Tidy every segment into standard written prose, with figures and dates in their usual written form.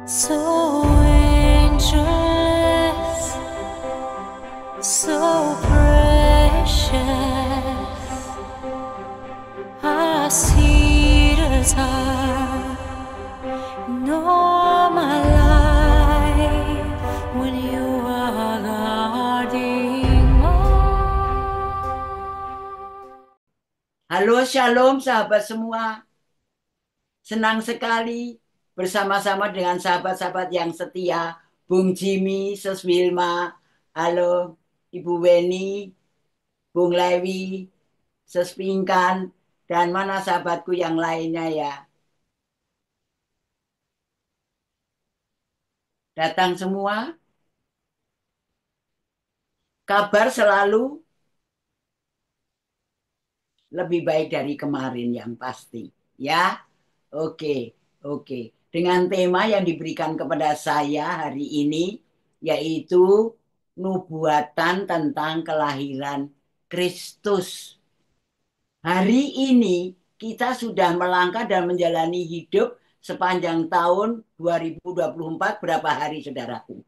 So angeless, so precious, I see the time in all my life when you are guarding Halo, shalom sahabat semua. Senang sekali bersama-sama dengan sahabat-sahabat yang setia. Bung Jimmy, Sus Wilma, halo Ibu Weni, Bung Lewi, Sus Pinkan, dan mana sahabatku yang lainnya ya. Datang semua, kabar selalu lebih baik dari kemarin yang pasti. Ya, oke, oke. Dengan tema yang diberikan kepada saya hari ini, yaitu nubuatan tentang kelahiran Kristus. Hari ini kita sudah melangkah dan menjalani hidup sepanjang tahun 2024 berapa hari saudaraku?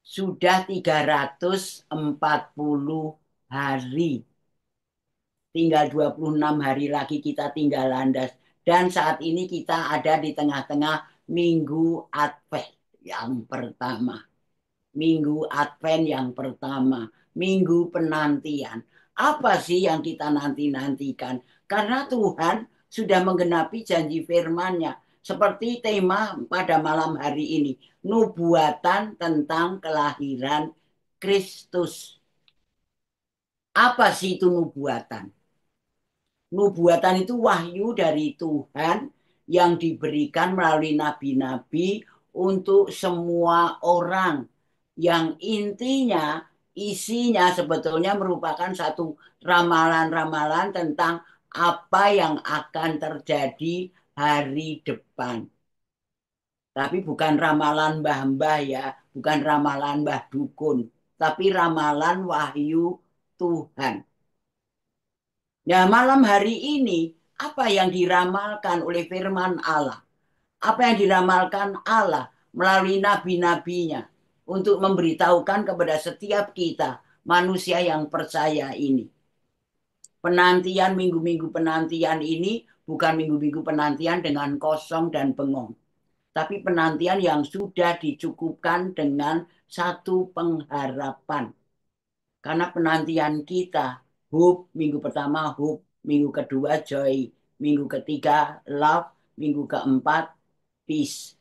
Sudah 340 hari. Tinggal 26 hari lagi kita tinggal landas. Dan saat ini kita ada di tengah-tengah Minggu Advent yang pertama. Minggu Advent yang pertama. Minggu penantian. Apa sih yang kita nanti-nantikan? Karena Tuhan sudah menggenapi janji firman-Nya. Seperti tema pada malam hari ini. Nubuatan tentang kelahiran Kristus. Apa sih itu nubuatan? Nubuatan itu wahyu dari Tuhan yang diberikan melalui nabi-nabi untuk semua orang. Yang intinya, isinya sebetulnya merupakan satu ramalan-ramalan tentang apa yang akan terjadi hari depan. Tapi bukan ramalan mbah-mbah ya, bukan ramalan mbah dukun, tapi ramalan wahyu Tuhan. Nah, malam hari ini, apa yang diramalkan oleh firman Allah? Apa yang diramalkan Allah melalui nabi-nabinya untuk memberitahukan kepada setiap kita, manusia yang percaya ini. Penantian minggu-minggu penantian ini bukan minggu-minggu penantian dengan kosong dan bengong. Tapi penantian yang sudah dicukupkan dengan satu pengharapan. Karena penantian kita, hope, minggu pertama hope, minggu kedua joy, minggu ketiga love, minggu keempat peace.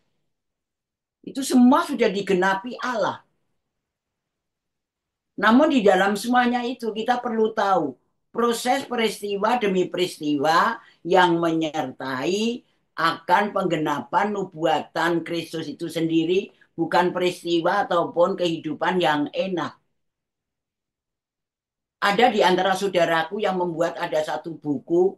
Itu semua sudah digenapi Allah. Namun di dalam semuanya itu kita perlu tahu proses peristiwa demi peristiwa yang menyertai akan penggenapan nubuatan Kristus itu sendiri, bukan peristiwa ataupun kehidupan yang enak. Ada di antara saudaraku yang membuat ada satu buku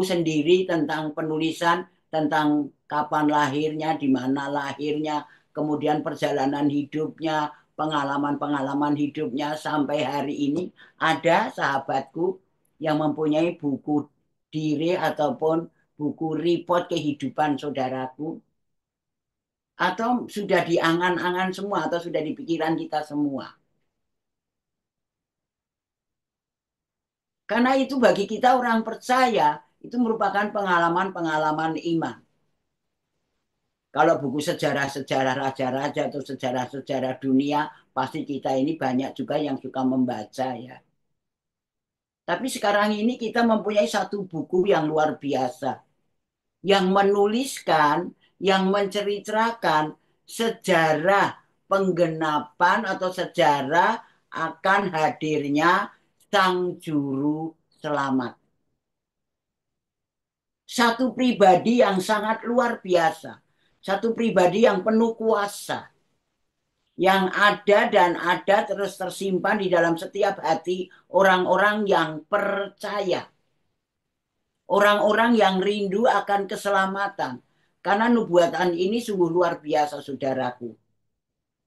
sendiri tentang penulisan, tentang kapan lahirnya, di mana lahirnya, kemudian perjalanan hidupnya, pengalaman-pengalaman hidupnya sampai hari ini. Ada sahabatku yang mempunyai buku diri ataupun buku report kehidupan saudaraku, atau sudah diangan-angan semua, atau sudah di pikiran kita semua. Karena itu bagi kita orang percaya, itu merupakan pengalaman-pengalaman iman. Kalau buku sejarah-sejarah raja-raja atau sejarah-sejarah dunia, pasti kita ini banyak juga yang suka membaca ya. Tapi sekarang ini kita mempunyai satu buku yang luar biasa. Yang menuliskan, yang menceritakan sejarah penggenapan atau sejarah akan hadirnya Sang Juru Selamat. Satu pribadi yang sangat luar biasa. Satu pribadi yang penuh kuasa. Yang ada dan ada terus tersimpan di dalam setiap hati orang-orang yang percaya. Orang-orang yang rindu akan keselamatan. Karena nubuatan ini sungguh luar biasa, saudaraku.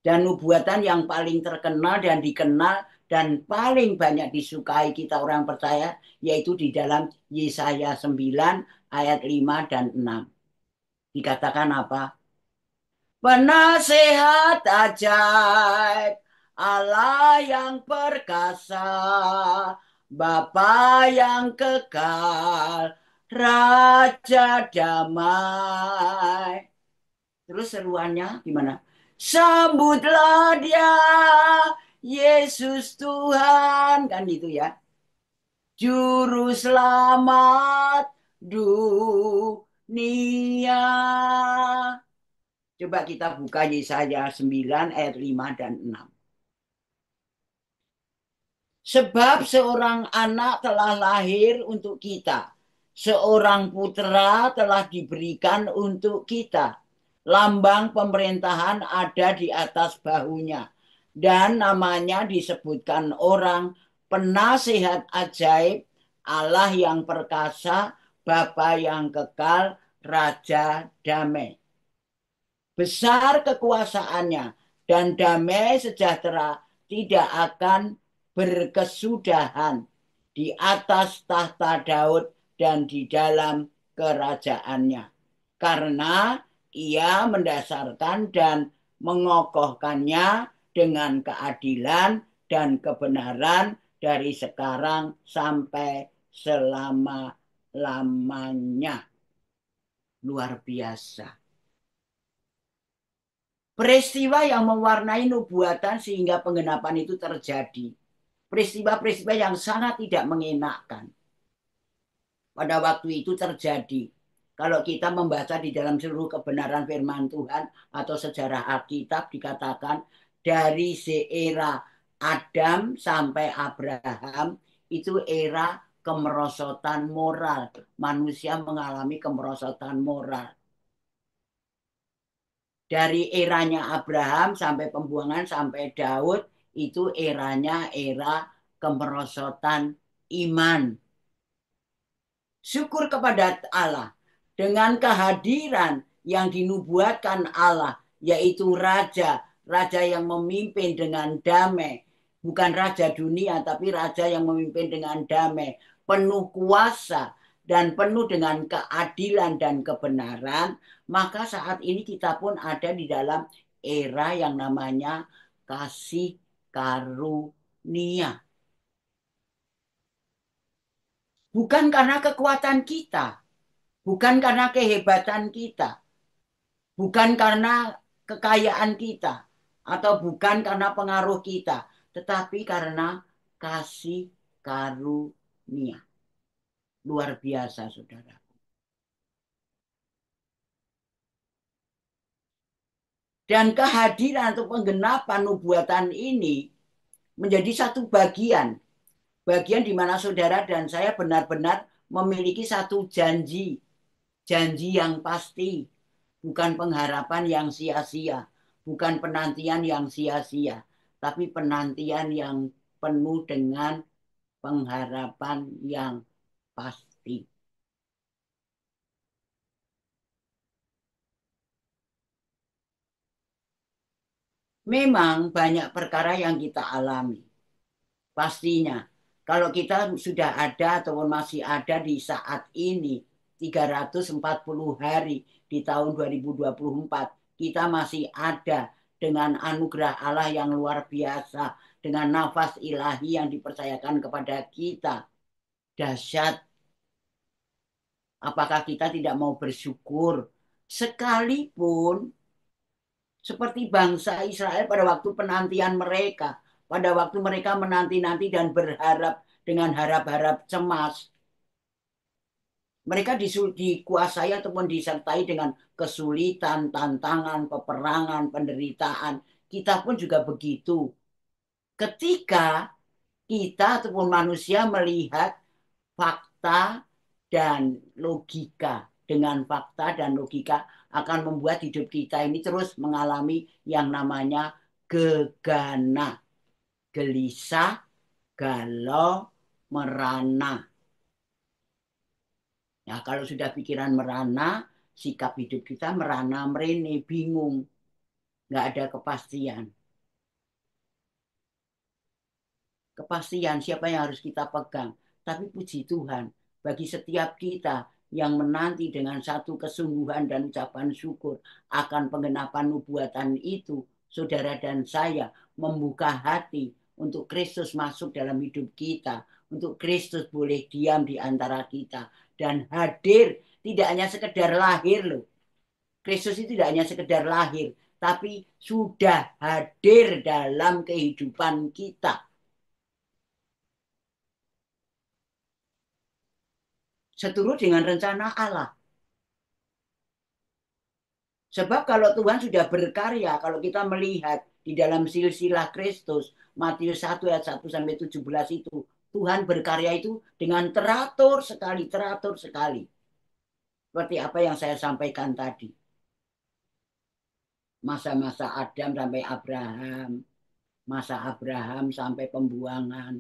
Dan nubuatan yang paling terkenal dan dikenal dan paling banyak disukai kita orang percaya yaitu di dalam Yesaya 9 ayat 5 dan 6. Dikatakan apa? Penasehat ajaib, Allah yang perkasa, Bapa yang kekal, Raja damai. Terus seruannya gimana? Sambutlah dia, Yesus Tuhan. Kan gitu ya. Juru selamat dunia. Coba kita buka Yesaya 9 ayat 5 dan 6. Sebab seorang anak telah lahir untuk kita. Seorang putra telah diberikan untuk kita. Lambang pemerintahan ada di atas bahunya. Dan namanya disebutkan orang penasihat ajaib, Allah yang perkasa, Bapa yang kekal, Raja damai. Besar kekuasaannya dan damai sejahtera tidak akan berkesudahan di atas tahta Daud dan di dalam kerajaannya. Karena ia mendasarkan dan mengokohkannya dengan keadilan dan kebenaran dari sekarang sampai selama-lamanya. Luar biasa. Peristiwa yang mewarnai nubuatan sehingga penggenapan itu terjadi. Peristiwa-peristiwa yang sangat tidak mengenakan. Pada waktu itu terjadi. Kalau kita membaca di dalam seluruh kebenaran firman Tuhan atau sejarah Alkitab dikatakan dari era Adam sampai Abraham itu era kemerosotan moral. Manusia mengalami kemerosotan moral. Dari eranya Abraham sampai pembuangan sampai Daud itu eranya era kemerosotan iman. Syukur kepada Allah dengan kehadiran yang dinubuatkan Allah yaitu raja, raja yang memimpin dengan damai, bukan raja dunia tapi raja yang memimpin dengan damai, penuh kuasa dan penuh dengan keadilan dan kebenaran, maka saat ini kita pun ada di dalam era yang namanya kasih karunia. Bukan karena kekuatan kita, bukan karena kehebatan kita, bukan karena kekayaan kita, atau bukan karena pengaruh kita, tetapi karena kasih karunia. Luar biasa, saudara. Dan kehadiran atau penggenapan nubuatan ini menjadi satu bagian. Bagian di mana saudara dan saya benar-benar memiliki satu janji. Janji yang pasti. Bukan pengharapan yang sia-sia. Bukan penantian yang sia-sia. Tapi penantian yang penuh dengan pengharapan yang pasti. Memang banyak perkara yang kita alami. Pastinya. Kalau kita sudah ada ataupun masih ada di saat ini 340 hari di tahun 2024, kita masih ada dengan anugerah Allah yang luar biasa, dengan nafas ilahi yang dipercayakan kepada kita. Dahsyat. Apakah kita tidak mau bersyukur? Sekalipun seperti bangsa Israel pada waktu penantian mereka, pada waktu mereka menanti-nanti dan berharap dengan harap-harap cemas. Mereka dikuasai ataupun disertai dengan kesulitan, tantangan, peperangan, penderitaan. Kita pun juga begitu. Ketika kita ataupun manusia melihat fakta dan logika, dengan fakta dan logika akan membuat hidup kita ini terus mengalami yang namanya gegana, gelisah, galau, merana. Nah, kalau sudah pikiran merana, sikap hidup kita merana, merene, bingung, nggak ada kepastian. kepastian siapa yang harus kita pegang. Tapi puji Tuhan, bagi setiap kita yang menanti dengan satu kesungguhan dan ucapan syukur akan penggenapan nubuatan itu, saudara dan saya membuka hati untuk Kristus masuk dalam hidup kita, untuk Kristus boleh diam di antara kita dan hadir, tidak hanya sekedar lahir loh. Kristus itu tidak hanya sekedar lahir, tapi sudah hadir dalam kehidupan kita. Seturut dengan rencana Allah. Sebab kalau Tuhan sudah berkarya, kalau kita melihat di dalam silsilah Kristus, Matius 1 ayat 1 sampai 17 itu, Tuhan berkarya itu dengan teratur sekali, teratur sekali. Seperti apa yang saya sampaikan tadi. Masa-masa Adam sampai Abraham, masa Abraham sampai pembuangan,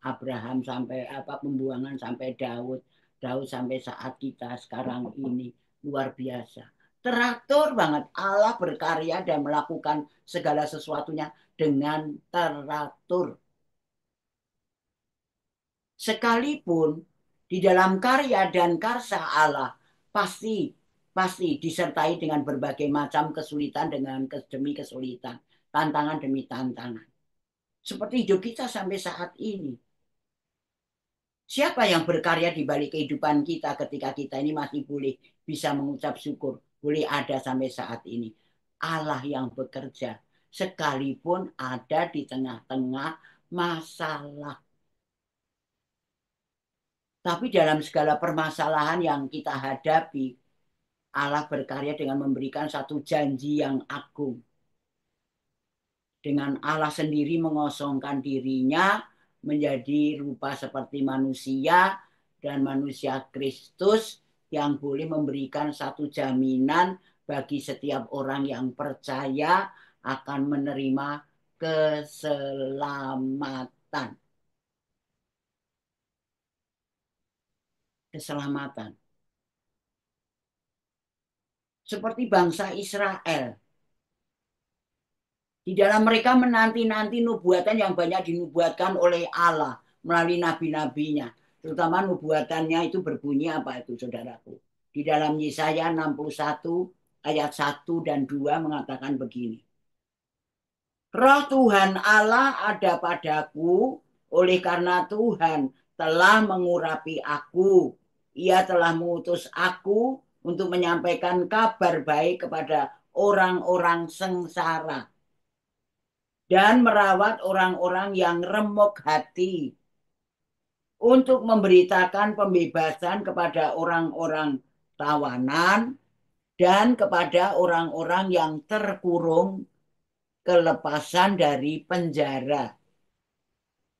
Abraham sampai apa pembuangan sampai Daud, Daud sampai saat kita sekarang ini luar biasa. Teratur banget Allah berkarya dan melakukan segala sesuatunya dengan teratur. Sekalipun di dalam karya dan karsa Allah pasti pasti disertai dengan berbagai macam kesulitan dengan demi kesulitan, tantangan demi tantangan. Seperti hidup kita sampai saat ini. Siapa yang berkarya di balik kehidupan kita ketika kita ini masih boleh bisa mengucap syukur, boleh ada sampai saat ini. Allah yang bekerja, sekalipun ada di tengah-tengah masalah. Tapi dalam segala permasalahan yang kita hadapi, Allah berkarya dengan memberikan satu janji yang agung. Dengan Allah sendiri mengosongkan dirinya menjadi rupa seperti manusia dan manusia Kristus yang boleh memberikan satu jaminan bagi setiap orang yang percaya akan menerima keselamatan. Keselamatan. Seperti bangsa Israel. Di dalam mereka menanti-nanti nubuatan yang banyak dinubuatkan oleh Allah melalui nabi-nabinya. Terutama nubuatannya itu berbunyi apa itu saudaraku. Di dalam Yesaya 61 ayat 1 dan 2 mengatakan begini. Roh Tuhan Allah ada padaku oleh karena Tuhan telah mengurapi aku. Ia telah mengutus aku untuk menyampaikan kabar baik kepada orang-orang sengsara dan merawat orang-orang yang remuk hati untuk memberitakan pembebasan kepada orang-orang tawanan dan kepada orang-orang yang terkurung kelepasan dari penjara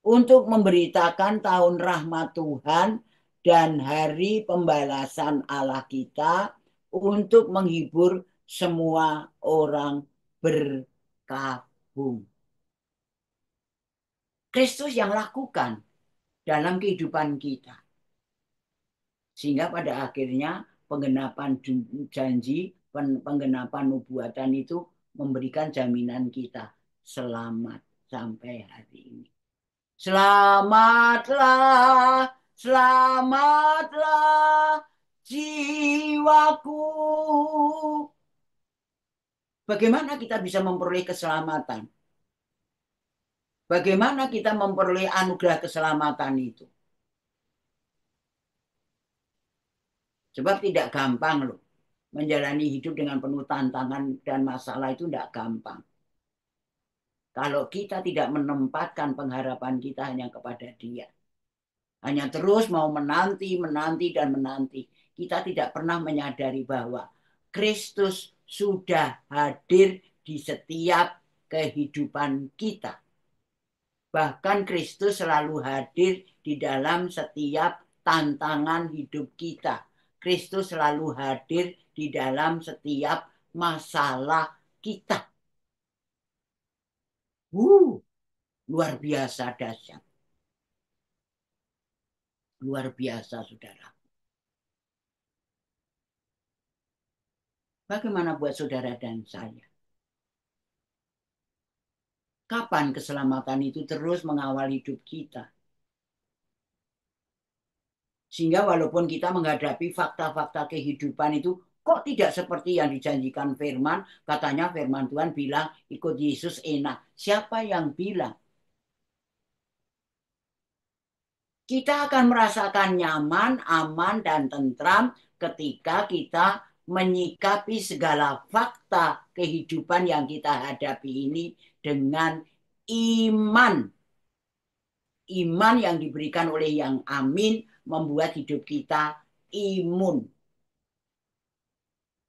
untuk memberitakan tahun rahmat Tuhan dan hari pembalasan Allah kita untuk menghibur semua orang berkabung. Kristus yang lakukan dalam kehidupan kita. Sehingga pada akhirnya penggenapan janji, penggenapan nubuatan itu memberikan jaminan kita selamat sampai hari ini. Selamatlah, selamatlah jiwaku. Bagaimana kita bisa memperoleh keselamatan? Bagaimana kita memperoleh anugerah keselamatan itu? Sebab tidak gampang loh. Menjalani hidup dengan penuh tantangan dan masalah itu tidak gampang. Kalau kita tidak menempatkan pengharapan kita hanya kepada Dia. Hanya terus mau menanti, menanti, dan menanti. Kita tidak pernah menyadari bahwa Kristus sudah hadir di setiap kehidupan kita. Bahkan Kristus selalu hadir di dalam setiap tantangan hidup kita. Kristus selalu hadir di dalam setiap masalah kita. Luar biasa dahsyat. Luar biasa, saudara. Bagaimana buat saudara dan saya? Kapan keselamatan itu terus mengawal hidup kita? Sehingga walaupun kita menghadapi fakta-fakta kehidupan itu kok tidak seperti yang dijanjikan firman, katanya firman Tuhan bilang ikut Yesus enak. Siapa yang bilang? Kita akan merasakan nyaman, aman, dan tentram ketika kita menyikapi segala fakta kehidupan yang kita hadapi ini dengan iman. Iman yang diberikan oleh yang amin membuat hidup kita imun.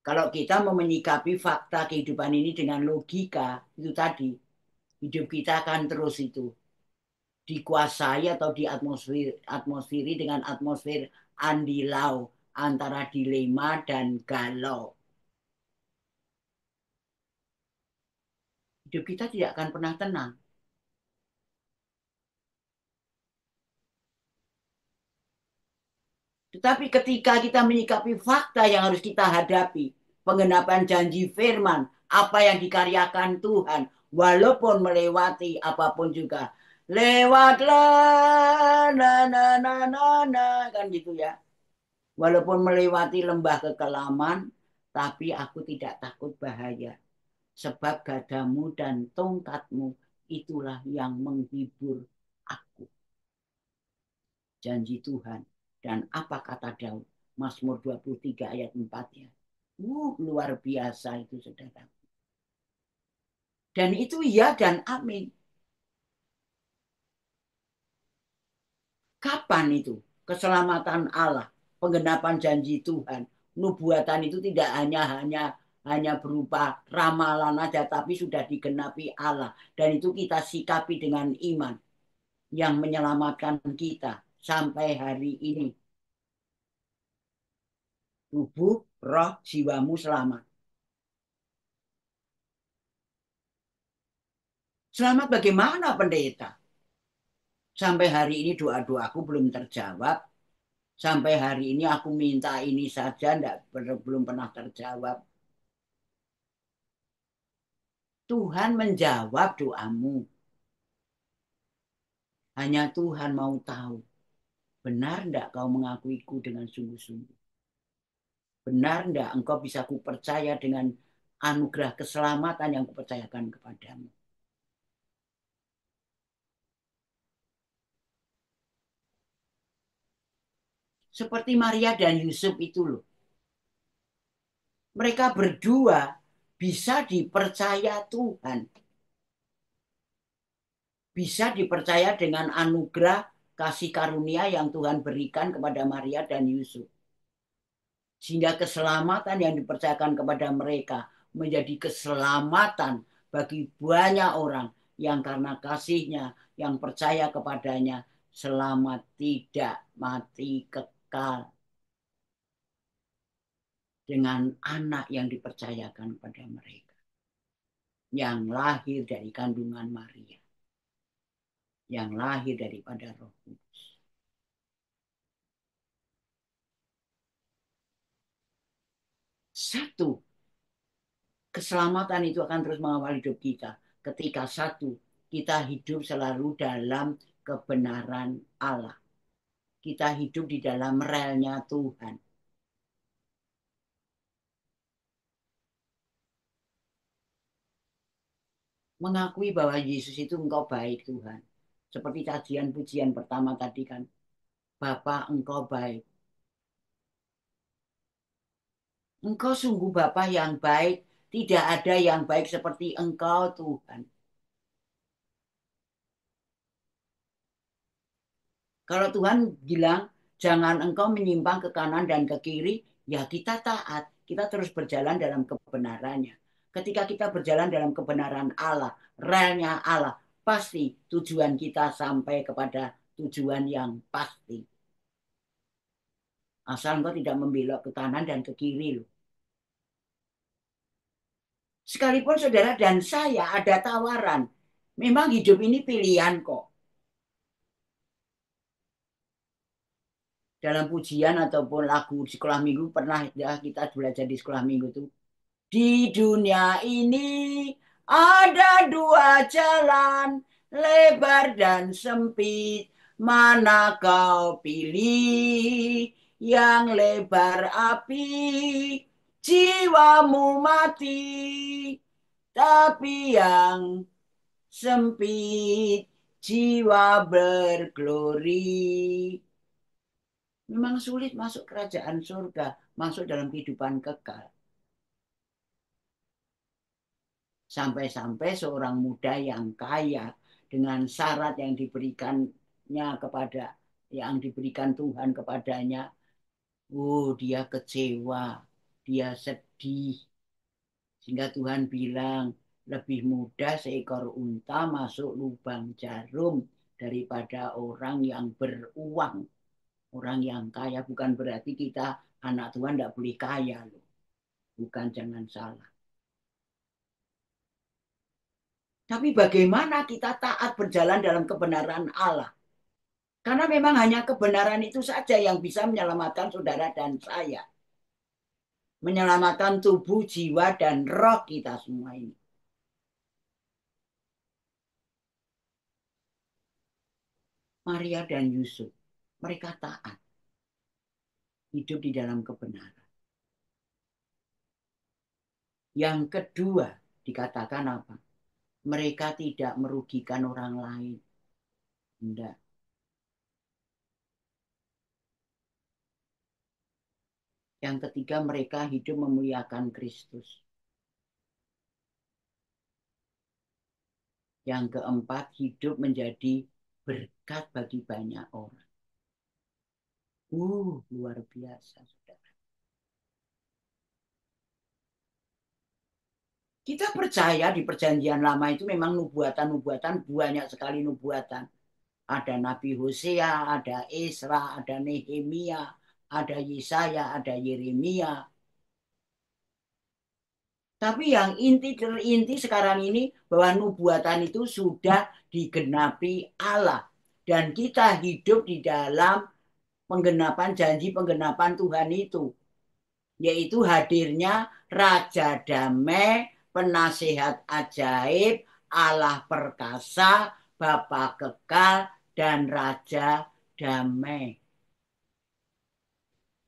Kalau kita mau menyikapi fakta kehidupan ini dengan logika, itu tadi, hidup kita akan terus itu dikuasai atau atmosferi dengan atmosfer andilau antara dilema dan galau. Hidup kita tidak akan pernah tenang. Tetapi ketika kita menyikapi fakta yang harus kita hadapi, penggenapan janji firman, apa yang dikaryakan Tuhan, walaupun melewati apapun juga, lewatlah, kan gitu ya. Walaupun melewati lembah kekelaman, tapi aku tidak takut bahaya. Sebab gadamu dan tongkatmu itulah yang menghibur aku. Janji Tuhan. Dan apa kata Daud? Mazmur 23 ayat 4-nya. Luar biasa itu saudara. Dan itu ya dan amin. Kapan itu? Keselamatan Allah, penggenapan janji Tuhan. Nubuatan itu tidak hanya berupa ramalan aja, tapi sudah digenapi Allah. Dan itu kita sikapi dengan iman yang menyelamatkan kita sampai hari ini. Tubuh, roh, jiwamu selamat. Selamat bagaimana pendeta? Sampai hari ini doa-doaku belum terjawab. Sampai hari ini aku minta ini saja belum pernah terjawab. Tuhan menjawab doamu. Hanya Tuhan mau tahu. Benar enggak kau mengakuiku dengan sungguh-sungguh? Benar enggak engkau bisa kupercaya dengan anugerah keselamatan yang kupercayakan kepadamu? Seperti Maria dan Yusuf itu loh. Mereka berdua bisa dipercaya Tuhan. Bisa dipercaya dengan anugerah kasih karunia yang Tuhan berikan kepada Maria dan Yusuf. Sehingga keselamatan yang dipercayakan kepada mereka menjadi keselamatan bagi banyak orang yang karena kasihnya, yang percaya kepadanya, selamat tidak mati kekal. Dengan anak yang dipercayakan kepada mereka. Yang lahir dari kandungan Maria. Yang lahir daripada Roh Kudus. Satu, keselamatan itu akan terus mengawal hidup kita. Ketika satu, kita hidup selalu dalam kebenaran Allah. Kita hidup di dalam relnya Tuhan. Mengakui bahwa Yesus itu engkau baik Tuhan. Seperti cacian pujian pertama tadi kan. Bapa engkau baik. Engkau sungguh Bapa yang baik. Tidak ada yang baik seperti engkau Tuhan. Kalau Tuhan bilang jangan engkau menyimpang ke kanan dan ke kiri, ya kita taat. Kita terus berjalan dalam kebenarannya. Ketika kita berjalan dalam kebenaran Allah, relnya Allah, pasti tujuan kita sampai kepada tujuan yang pasti. Asal engkau tidak membelok ke kanan dan ke kiri loh. Sekalipun saudara dan saya ada tawaran. Memang hidup ini pilihan kok. Dalam pujian ataupun lagu di sekolah minggu pernah ya kita belajar di sekolah minggu tuh. Di dunia ini Ada dua jalan, lebar dan sempit. Mana kau pilih? Yang lebar api, jiwamu mati. Tapi yang sempit, jiwa berglori. Memang sulit masuk kerajaan surga, masuk dalam kehidupan kekal. Sampai-sampai seorang muda yang kaya dengan syarat yang diberikannya kepada yang diberikan Tuhan kepadanya, dia kecewa, dia sedih. Sehingga Tuhan bilang, lebih mudah seekor unta masuk lubang jarum daripada orang yang beruang. Orang yang kaya bukan berarti kita anak Tuhan tidak boleh kaya loh. Bukan, jangan salah. Tapi bagaimana kita taat berjalan dalam kebenaran Allah? Karena memang hanya kebenaran itu saja yang bisa menyelamatkan saudara dan saya. Menyelamatkan tubuh, jiwa, dan roh kita semua ini. Maria dan Yusuf, mereka taat. Hidup di dalam kebenaran. Yang kedua, dikatakan apa? Mereka tidak merugikan orang lain. Tidak. Yang ketiga, mereka hidup memuliakan Kristus. Yang keempat, hidup menjadi berkat bagi banyak orang. Luar biasa, saudara. Kita percaya di perjanjian lama itu memang nubuatan-nubuatan, banyak sekali nubuatan. Ada Nabi Hosea, ada Esra, ada Nehemia, ada Yesaya, ada Yeremia. Tapi yang inti terinti sekarang ini bahwa nubuatan itu sudah digenapi Allah. Dan kita hidup di dalam penggenapan janji penggenapan Tuhan itu. Yaitu hadirnya Raja Damai, Penasehat Ajaib, Allah Perkasa, Bapa Kekal, dan Raja Damai.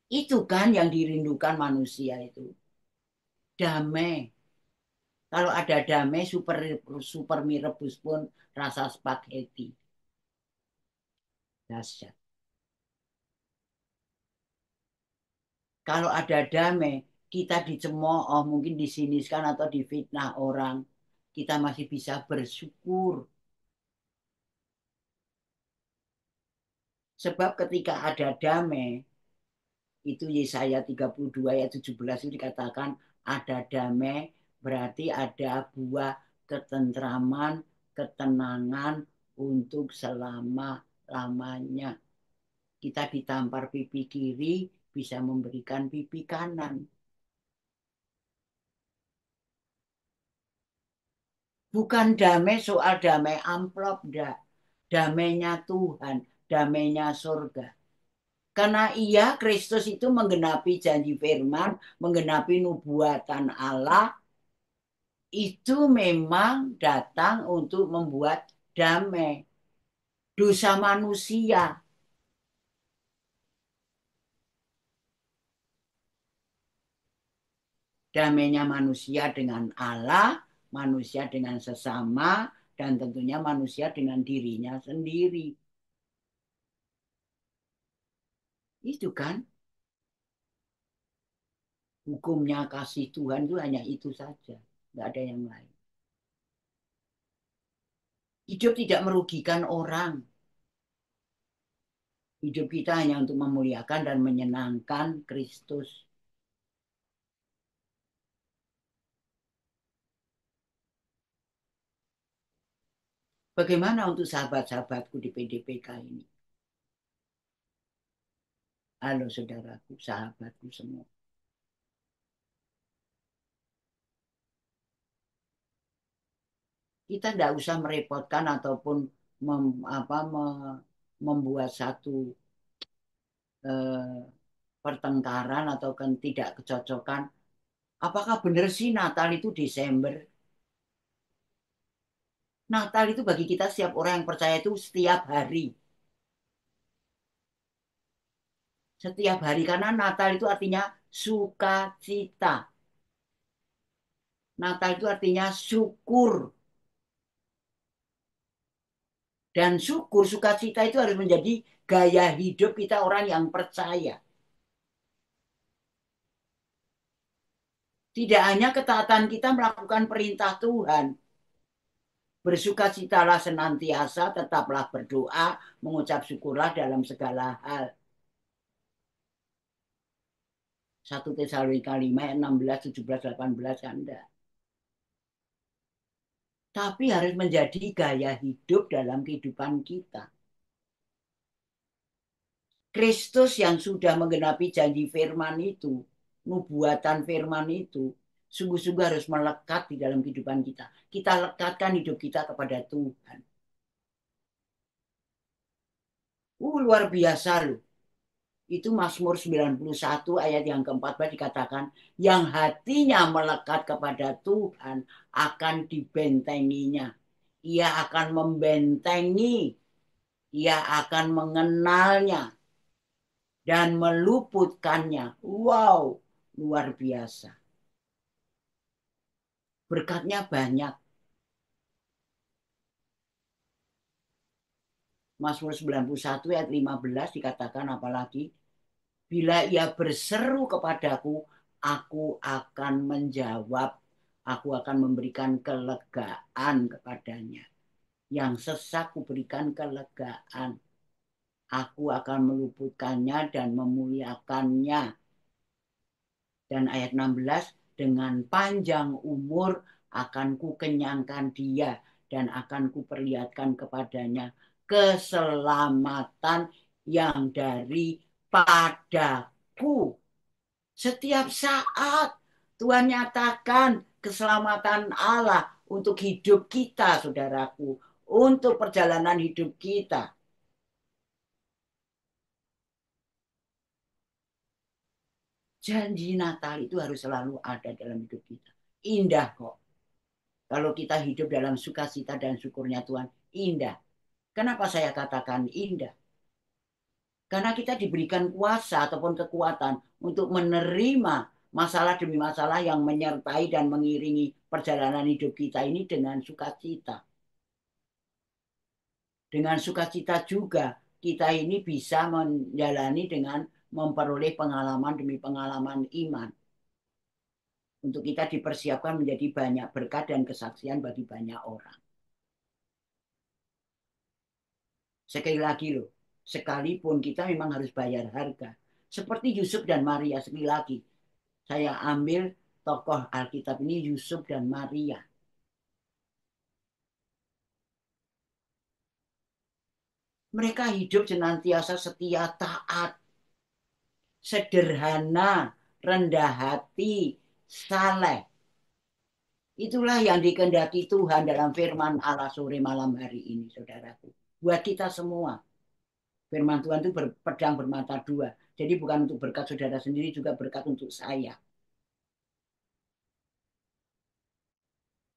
Itu kan yang dirindukan manusia itu. Damai. Kalau ada damai, super mie rebus pun rasa spaghetti. Dahsyat. Kalau ada damai, kita dicemooh, mungkin disiniskan atau difitnah orang, kita masih bisa bersyukur. Sebab ketika ada damai, itu Yesaya 32 ayat 17 itu dikatakan ada damai, berarti ada buah ketentraman, ketenangan untuk selama-lamanya. Kita ditampar pipi kiri, bisa memberikan pipi kanan. Bukan damai soal damai amplop, enggak. Damainya Tuhan, damainya surga. Karena iya Kristus itu menggenapi janji firman, menggenapi nubuatan Allah, itu memang datang untuk membuat damai. Dosa manusia, damainya manusia dengan Allah, manusia dengan sesama, dan tentunya manusia dengan dirinya sendiri. Itu kan hukumnya kasih Tuhan itu hanya itu saja. Nggak ada yang lain. Hidup tidak merugikan orang. Hidup kita hanya untuk memuliakan dan menyenangkan Kristus. Bagaimana untuk sahabat-sahabatku di PDPK ini? Halo saudaraku, sahabatku semua. Kita tidak usah merepotkan ataupun membuat satu eh, pertengkaran atau tidak kecocokan. Apakah benar sih Natal itu Desember? Natal itu bagi kita setiap orang yang percaya itu setiap hari. Setiap hari karena Natal itu artinya sukacita. Natal itu artinya syukur. Dan syukur, sukacita itu harus menjadi gaya hidup kita orang yang percaya. Tidak hanya ketaatan kita melakukan perintah Tuhan. Bersukacitalah senantiasa, tetaplah berdoa, mengucap syukurlah dalam segala hal. 1 Tesalonika 5 ayat 16, 17, 18 kan enggak. Tapi harus menjadi gaya hidup dalam kehidupan kita. Kristus yang sudah menggenapi janji firman itu, nubuatan firman itu, sungguh-sungguh harus melekat di dalam kehidupan kita. Kita lekatkan hidup kita kepada Tuhan. Luar biasa loh. Itu Mazmur 91 ayat yang ke-14 dikatakan, yang hatinya melekat kepada Tuhan akan dibentenginya. Ia akan membentengi, ia akan mengenalnya dan meluputkannya. Wow, luar biasa. Berkatnya banyak. Mazmur 91 ayat 15 dikatakan apalagi, bila ia berseru kepadaku, aku akan menjawab, aku akan memberikan kelegaan kepadanya. Yang sesak kuberikan kelegaan. Aku akan meluputkannya dan memuliakannya. Dan ayat 16, dengan panjang umur akan kukenyangkan dia dan akan kuperlihatkan kepadanya keselamatan yang daripadaku. Setiap saat Tuhan nyatakan keselamatan Allah untuk hidup kita, saudaraku, untuk perjalanan hidup kita. Janji Natal itu harus selalu ada dalam hidup kita. Indah kok. Kalau kita hidup dalam sukacita dan syukurnya Tuhan, indah. Kenapa saya katakan indah? Karena kita diberikan kuasa ataupun kekuatan untuk menerima masalah demi masalah yang menyertai dan mengiringi perjalanan hidup kita ini dengan sukacita. Dengan sukacita juga kita ini bisa menjalani dengan memperoleh pengalaman demi pengalaman iman. Untuk kita dipersiapkan menjadi banyak berkat dan kesaksian bagi banyak orang. Sekali lagi loh, sekalipun kita memang harus bayar harga. Seperti Yusuf dan Maria, sekali lagi. Saya ambil tokoh Alkitab ini Yusuf dan Maria. Mereka hidup senantiasa setia, taat, sederhana, rendah hati, saleh. Itulah yang dikehendaki Tuhan dalam firman Allah sore malam hari ini, saudaraku. Buat kita semua. Firman Tuhan itu pedang bermata dua. Jadi bukan untuk berkat saudara sendiri, juga berkat untuk saya.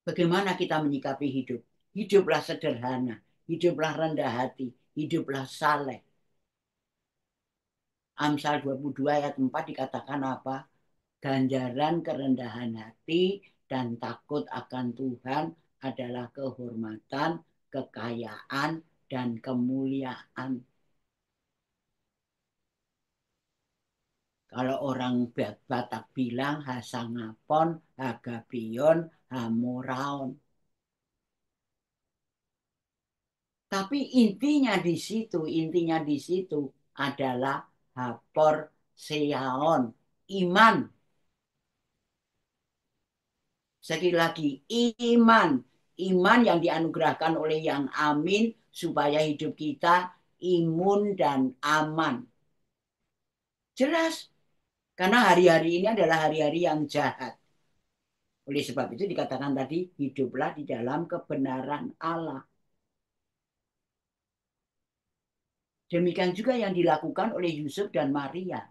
Bagaimana kita menyikapi hidup? Hiduplah sederhana, hiduplah rendah hati, hiduplah saleh. Amsal 22 ayat 4 dikatakan apa? Ganjaran kerendahan hati dan takut akan Tuhan adalah kehormatan, kekayaan, dan kemuliaan. Kalau orang Batak bilang hasangapon, hagabion, hamoraon. Tapi intinya di situ adalah hapor seaon, iman. Sekali lagi, iman. Iman yang dianugerahkan oleh yang amin supaya hidup kita imun dan aman. Jelas, karena hari-hari ini adalah hari-hari yang jahat. Oleh sebab itu dikatakan tadi, hiduplah di dalam kebenaran Allah. Demikian juga yang dilakukan oleh Yusuf dan Maria.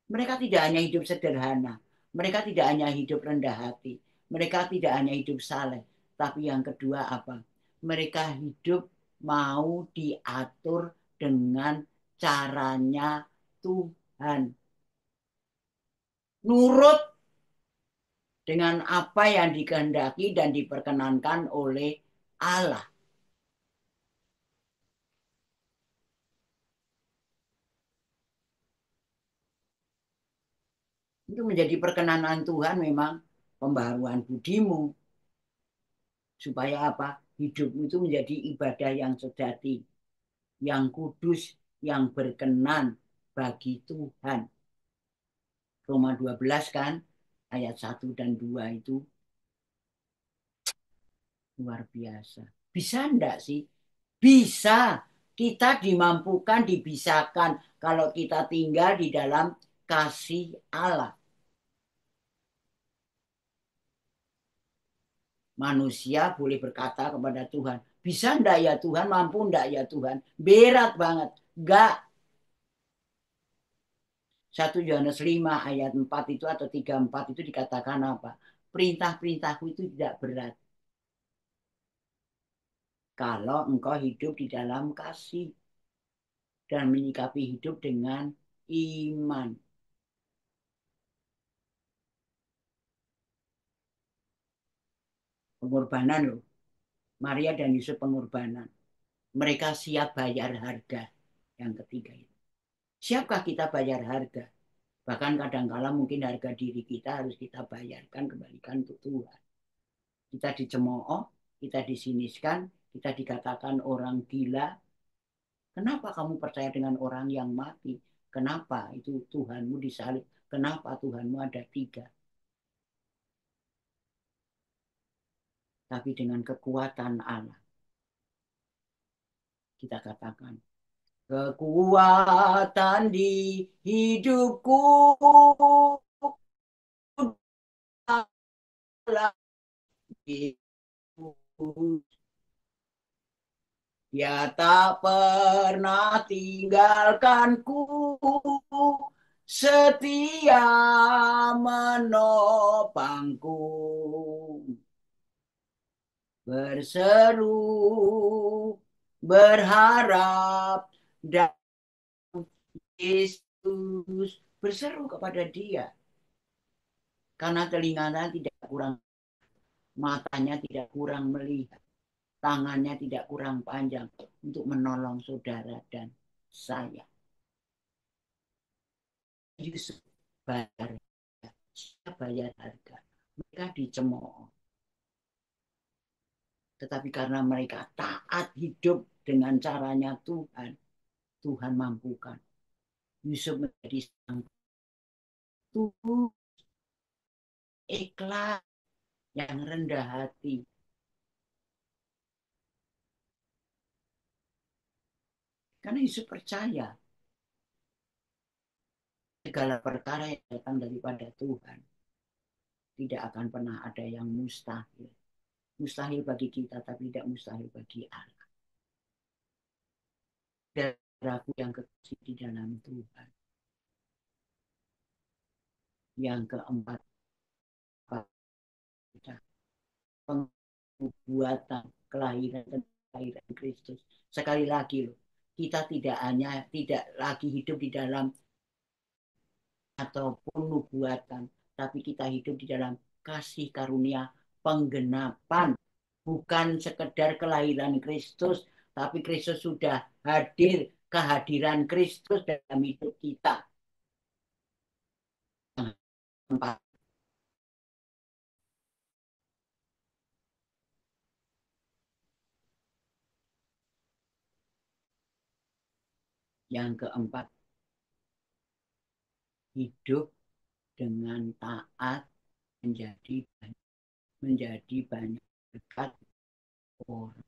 Mereka tidak hanya hidup sederhana, mereka tidak hanya hidup rendah hati, mereka tidak hanya hidup saleh, Tapi yang kedua apa? Mereka hidup mau diatur dengan caranya Tuhan. Nurut dengan apa yang dikehendaki dan diperkenankan oleh Allah. Itu menjadi perkenanan Tuhan memang pembaharuan budimu. Supaya apa? Hidupmu itu menjadi ibadah yang sejati, yang kudus, yang berkenan bagi Tuhan. Roma 12 kan, ayat 1 dan 2 itu luar biasa. Bisa enggak sih? Bisa. Kita dimampukan, dibisakan kalau kita tinggal di dalam kasih Allah. Manusia boleh berkata kepada Tuhan, bisa enggak ya Tuhan, mampu enggak ya Tuhan? Berat banget. Enggak. 1 Yohanes 5 ayat 4 itu atau 3:4 itu dikatakan apa? Perintah-perintahku itu tidak berat. Kalau engkau hidup di dalam kasih dan menyikapi hidup dengan iman. Pengorbanan loh. Maria dan Yusuf pengorbanan. Mereka siap bayar harga. Yang ketiga itu. Siapkah kita bayar harga? Bahkan kadang-kala mungkin harga diri kita harus kita bayarkan, kembalikan untuk Tuhan. Kita dicemooh, kita disiniskan, kita dikatakan orang gila. Kenapa kamu percaya dengan orang yang mati? Kenapa itu Tuhanmu disalib? Kenapa Tuhanmu ada 3? Tapi dengan kekuatan Allah, kita katakan, kekuatan di hidupku dia tak pernah tinggalkanku, setia menopangku. Berseru, berharap, dan Yesus berseru kepada dia. Karena telinganya tidak kurang, matanya tidak kurang melihat, tangannya tidak kurang panjang untuk menolong saudara dan saya. Yusuf bayar, bayar harga. Mereka dicemooh. Tetapi karena mereka taat hidup dengan caranya Tuhan, Tuhan mampukan. Yusuf menjadi sang Tuhan ikhlas, yang rendah hati. Karena Yusuf percaya segala perkara yang datang daripada Tuhan tidak akan pernah ada yang mustahil. Mustahil bagi kita, tapi tidak mustahil bagi Allah. Saudaraku yang kekasih di dalam Tuhan. Yang keempat, pembuatan kelahiran dan kelahiran Kristus. Sekali lagi loh, kita tidak lagi hidup di dalam ataupun nubuatan, tapi kita hidup di dalam kasih karunia penggenapan. Bukan sekedar kelahiran Kristus, tapi Kristus sudah hadir, kehadiran Kristus dalam hidup kita. Yang keempat, hidup dengan taat menjadi banyak dekat orang.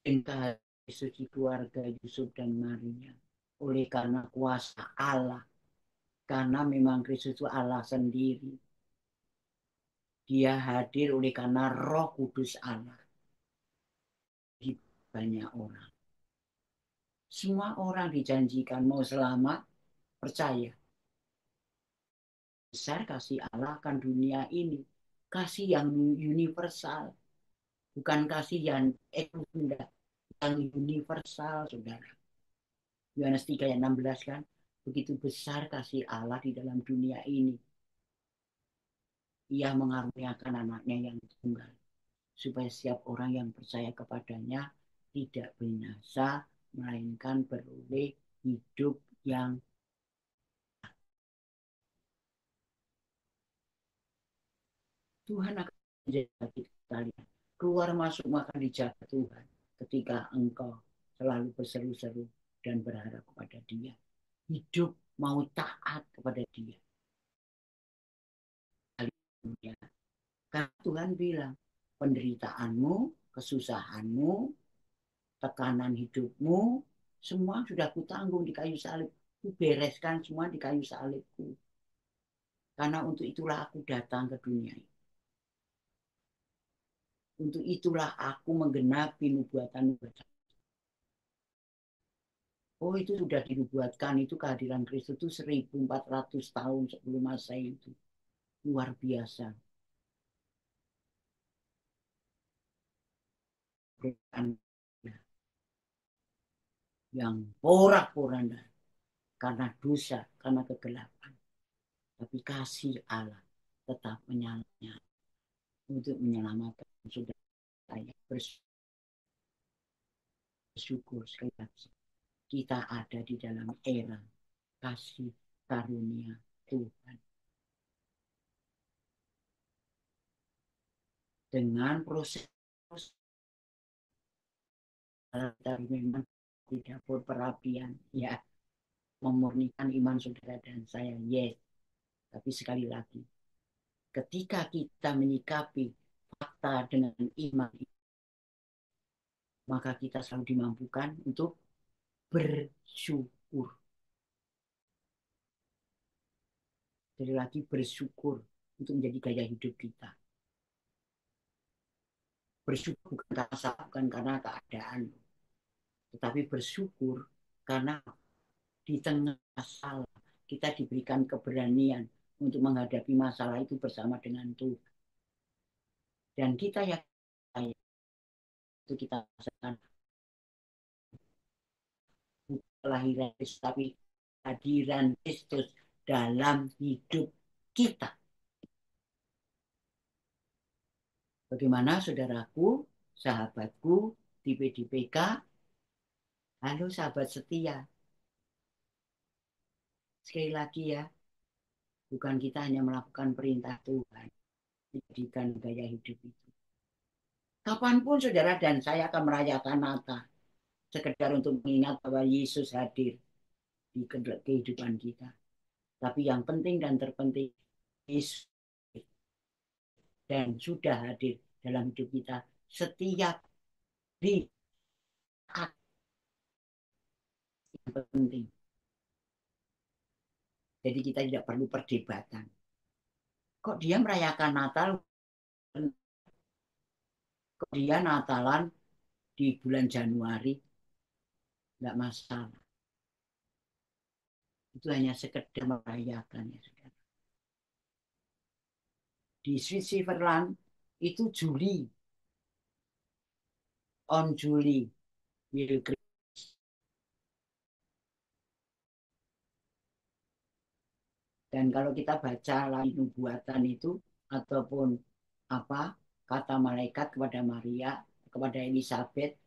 Tingkah suci keluarga Yusuf dan Maria oleh karena kuasa Allah, karena memang Kristus itu Allah sendiri. Dia hadir oleh karena Roh Kudus Allah di banyak orang. Semua orang dijanjikan mau selamat, percaya. Besar kasih Allah akan dunia ini. Kasih yang universal. Bukan kasih yang eksklusif, yang universal, saudara. Yohanes 3 ayat 16 kan. Begitu besar kasih Allah di dalam dunia ini. Ia mengaruniakan anaknya yang tunggal. Supaya setiap orang yang percaya kepadanya tidak binasa, melainkan beroleh hidup yang Tuhan akan menjaga kalian. Keluar masuk akan dijaga Tuhan ketika engkau selalu berseru-seru dan berharap kepada Dia. Hidup mau taat kepada Dia. Karena Tuhan bilang, penderitaanmu, kesusahanmu, tekanan hidupmu, semua sudah kutanggung di kayu salib. Kubereskan semua di kayu salibku. Karena untuk itulah aku datang ke dunia ini. Untuk itulah aku menggenapi nubuatan-nubuatan. Oh, itu sudah dinubuatkan, itu kehadiran Kristus itu 1400 tahun sebelum Masehi itu. Luar biasa. Yang porak-poranda karena dosa, karena kegelapan. Tapi kasih Allah tetap menyala untuk menyelamatkan saudara saya. Bersyukur sekali lagi. Kita ada di dalam era kasih karunia Tuhan. Dengan proses dari memang di dapur perapian, ya, memurnikan iman saudara dan saya, yes. Tapi sekali lagi, ketika kita menyikapi fakta dengan iman, maka kita selalu dimampukan untuk bersyukur. Jadi lagi bersyukur untuk menjadi gaya hidup kita. Bersyukur bukan karena salah, bukan karena keadaan, tetapi bersyukur karena di tengah masalah kita diberikan keberanian untuk menghadapi masalah itu bersama dengan Tuhan. Dan kita yakin itu kita rasakan kelahiran Kristus, tapi hadiran Kristus dalam hidup kita. Bagaimana saudaraku, sahabatku di PDPK? Halo sahabat setia. Sekali lagi ya, bukan kita hanya melakukan perintah Tuhan, dijadikan gaya hidup itu. Kapanpun saudara dan saya akan merayakan Natal, sekedar untuk mengingat bahwa Yesus hadir di kehidupan kita. Tapi yang penting dan terpenting, Yesus dan sudah hadir dalam hidup kita setiap hari. Yang penting. Jadi kita tidak perlu perdebatan. Kok dia merayakan Natal? Kok dia Natalan di bulan Januari? Enggak masalah. Itu hanya sekedar merayakan ya, saudara. Di Switzerland itu Juli. On Juli will Christmas. Dan kalau kita baca lagi nubuatan itu ataupun apa kata malaikat kepada Maria, kepada Elizabeth,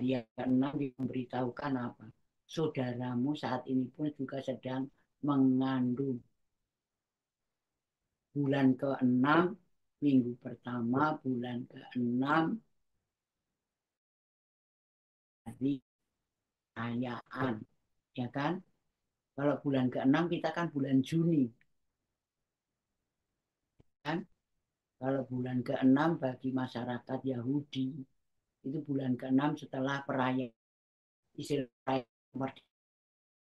dia ke-6 memberitahukan apa? Saudaramu saat ini pun juga sedang mengandung. Bulan ke-6, minggu pertama, bulan ke-6, hari perayaan, ya kan? Kalau bulan ke-6 kita kan bulan Juni, kan? Kalau bulan ke-6 bagi masyarakat Yahudi, itu bulan ke-6 setelah perayaan, istilah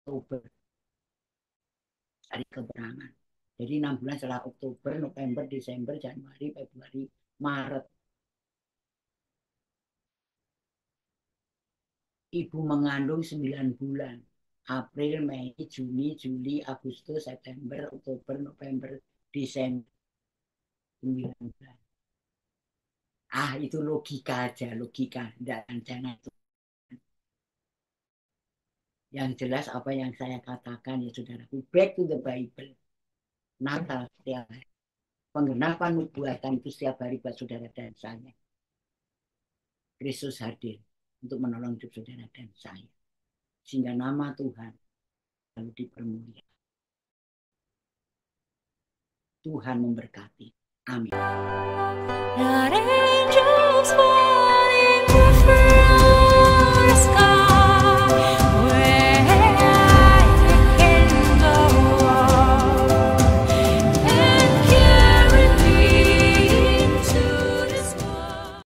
Oktober, hari keberangan. Jadi 6 bulan setelah Oktober, November, Desember, Januari, Februari, Maret. ibu mengandung 9 bulan. April, Mei, Juni, Juli, Agustus, September, Oktober, November, Desember. 9 bulan. Itu logika aja, logika. Dan jangan. Yang jelas apa yang saya katakan ya saudaraku. Back to the Bible. Natal setiap hari. Penggenapan nubuatan itu setiap hari buat saudara dan saya. Kristus hadir untuk menolong hidup saudara dan saya. Sehingga nama Tuhan lalu dipermuliakan. Tuhan memberkati. Amin.